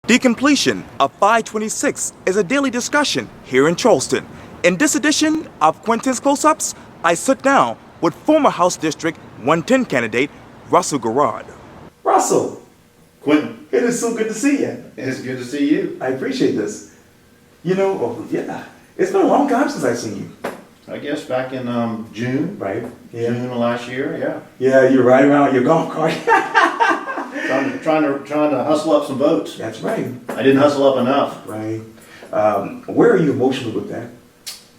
The completion of 526 is a daily discussion here in Charleston. In this edition of Quintin's Close-Ups, I sit down with former House District 110 candidate Russell Guerard. Russell, Quintin, it is so good to see you. it's good to see you. I appreciate this. It's been a long time since I've seen you. I guess back in June. Right? Yeah. June of last year, yeah. Yeah, you're riding around your golf cart. Trying to hustle up some votes. That's right. I didn't hustle up enough. Right. Where are you emotionally with that?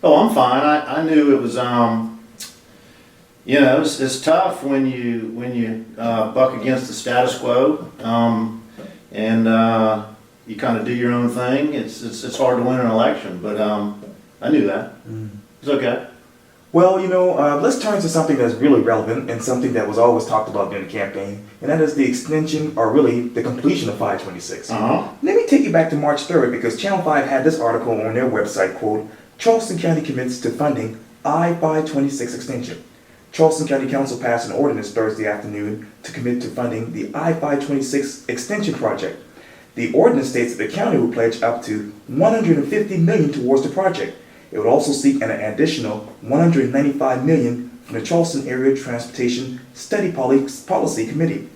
Oh, I'm fine. I knew it was it's tough when you buck against the status quo, and you kind of do your own thing. It's hard to win an election, but I knew that. It's okay. Well, let's turn to something that's really relevant and something that was always talked about during the campaign, and that is the extension, or really the completion of 526. Let me take you back to March 3rd, because Channel 5 had this article on their website, quote, Charleston County commits to funding I-526 extension. Charleston County Council passed an ordinance Thursday afternoon to commit to funding the I-526 extension project. The ordinance states that the county will pledge up to $150 million towards the project. It would also seek an additional $195 million from the Charleston Area Transportation Study Policy Committee.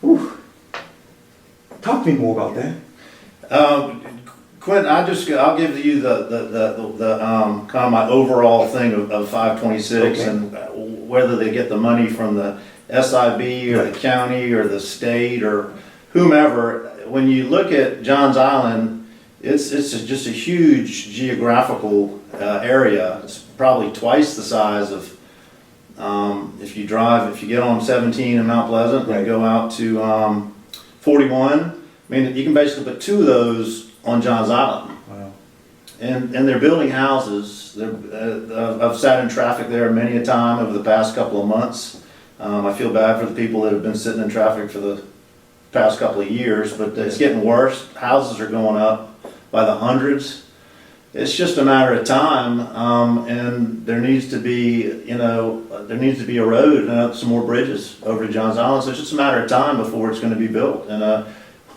Whew. Talk to me more about that. Quintin, I'll give you the kind of my overall thing of 526, Okay. and whether they get the money from the SIB or the county or the state or whomever. When you look at Johns Island, it's just a huge geographical area. It's probably twice the size of if you get on 17 in Mount Pleasant and go out to 41. I mean, you can basically put two of those on Johns Island. Wow. And they're building houses. I've sat in traffic there many a time over the past couple of months. I feel bad for the people that have been sitting in traffic for the past couple of years, but it's getting worse. Houses are going up by the hundreds. It's just a matter of time, and there needs to be a road and some more bridges over to Johns Island. So it's just a matter of time before it's going to be built. And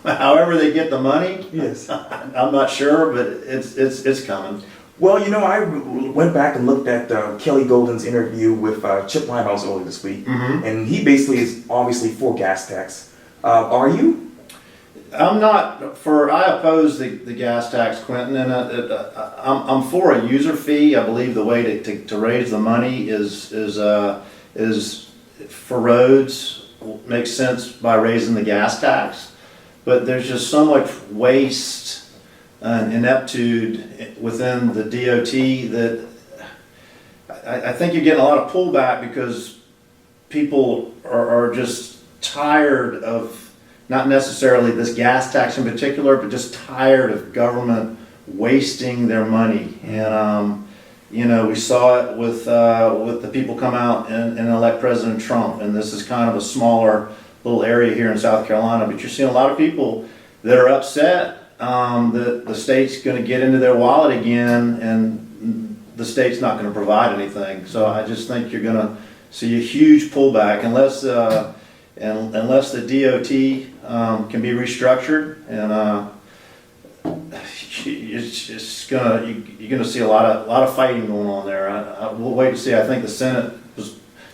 however they get the money, Yes. I'm not sure, but it's coming. Well, I went back and looked at Kelly Golden's interview with Chip Limehouse earlier this week, and he basically is obviously for gas tax. Are you? I'm not for. I oppose the gas tax, Quintin, and I'm for a user fee. I believe the way to raise the money is for roads makes sense by raising the gas tax, but there's just so much waste and ineptitude within the DOT that I think you're getting a lot of pullback because people are just tired of, not necessarily this gas tax in particular, but just tired of government wasting their money. And we saw it with the people come out and elect President Trump. And this is kind of a smaller little area here in South Carolina, but you're seeing a lot of people that are upset that the state's going to get into their wallet again, and the state's not going to provide anything. So I just think you're going to see a huge pullback unless the DOT can be restructured, and you're gonna see a lot of fighting going on there. We'll wait to see. I think the Senate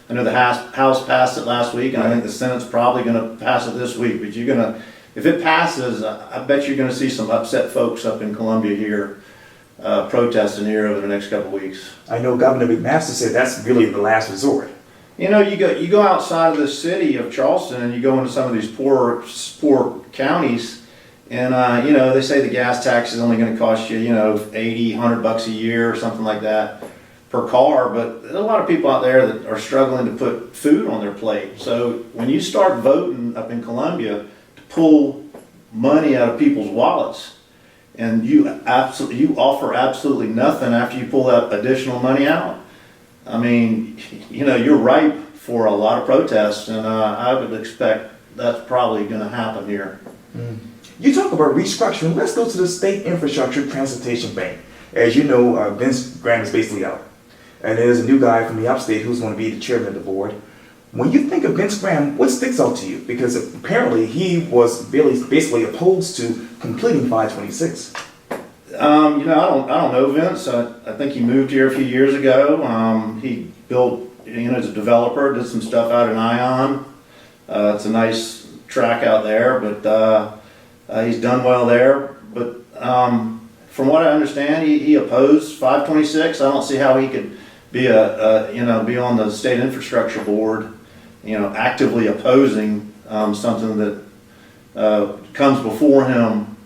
I know the House passed it last week, and I think the Senate's probably gonna pass it this week. But if it passes, I bet you're gonna see some upset folks up in Columbia here protesting here over the next couple of weeks. I know Governor McMaster said that's really the last resort. You go outside of the city of Charleston and you go into some of these poor counties, and they say the gas tax is only going to cost you $80, $100 a year or something like that per car, but there's a lot of people out there that are struggling to put food on their plate. So when you start voting up in Columbia to pull money out of people's wallets, and you offer absolutely nothing after you pull that additional money out, I mean, you're ripe for a lot of protests, and I would expect that's probably going to happen here. You talk about restructuring. Let's go to the State Infrastructure Transportation Bank. As you know, Vince Graham is basically out, and there's a new guy from the upstate who's going to be the chairman of the board. When you think of Vince Graham, what sticks out to you? Because apparently he was basically opposed to completing 526. I don't know Vince. I think he moved here a few years ago. He built, as a developer, did some stuff out in Ion. It's a nice track out there, but he's done well there. But from what I understand, he opposed 526. I don't see how he could be be on the state infrastructure board, actively opposing something that comes before him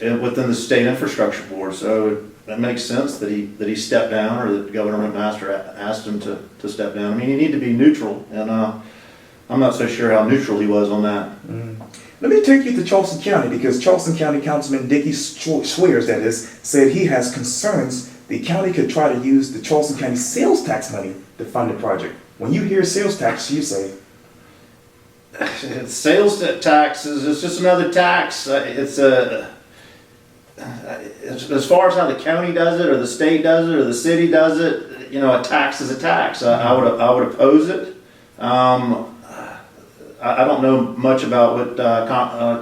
within the state infrastructure board. So it makes sense that he stepped down, or that Governor McMaster asked him to step down. I mean, he needed to be neutral, and I'm not so sure how neutral he was on that. Let me take you to Charleston County, because Charleston County Councilman Dickie Swears, that is, said he has concerns the county could try to use the Charleston County sales tax money to fund the project. When you hear sales tax, you say, sales tax is just another tax. As far as how the county does it, or the state does it, or the city does it, a tax is a tax. I would oppose it. I don't know much about what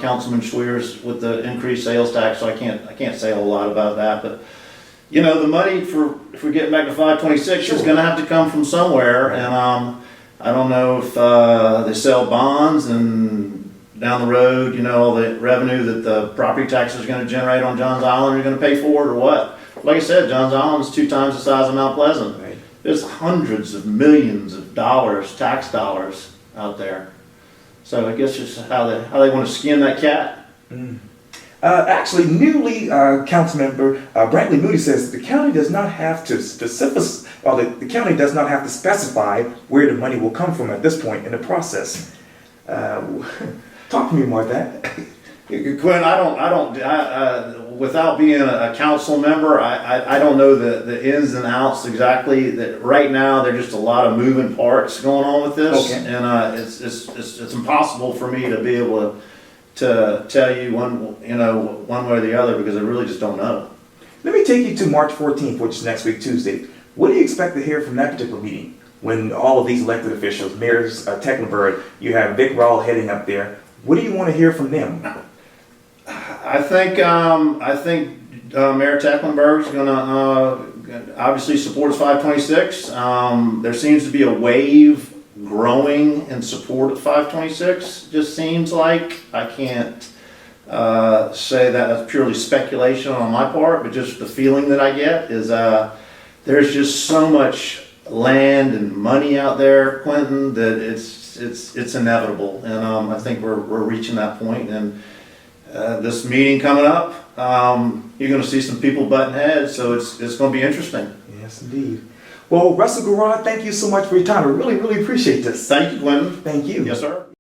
Councilman Schweers with the increased sales tax, so I can't say a whole lot about that. But the money if we get back to 526 is going to have to come from somewhere, and I don't know if they sell bonds and down the road, all the revenue that the property taxes are going to generate on Johns Island are going to pay for it, or what. Like I said, Johns Island is 2 times the size of Mount Pleasant. Right. There's hundreds of millions of dollars, tax dollars out there. So I guess just how they want to skin that cat. Actually, newly Councilmember Brantley Moody says the county does not have to the county does not have to specify where the money will come from at this point in the process. Talk to me more about that. Quinn, without being a council member, I don't know the ins and outs exactly. That right now, there's just a lot of moving parts going on with this, Okay. and it's impossible for me to be able to tell you one way or the other, because I really just don't know. Let me take you to March 14th, which is next week, Tuesday. What do you expect to hear from that particular meeting? When all of these elected officials, Mayors Tecklenburg, you have Vic Rawl heading up there. What do you want to hear from them? I think Mayor Tecklenburg is going to obviously supports 526. There seems to be a wave growing in support of 526. Just seems like. I can't say that that's purely speculation on my part, but just the feeling that I get is there's just so much land and money out there, Quintin, that it's inevitable, and I think we're reaching that point. And this meeting coming up, you're going to see some people butting heads, so it's going to be interesting. Yes, indeed. Well, Russell Guerard, thank you so much for your time. I really, really appreciate this. Thank you, Quintin. Thank you. Yes, sir.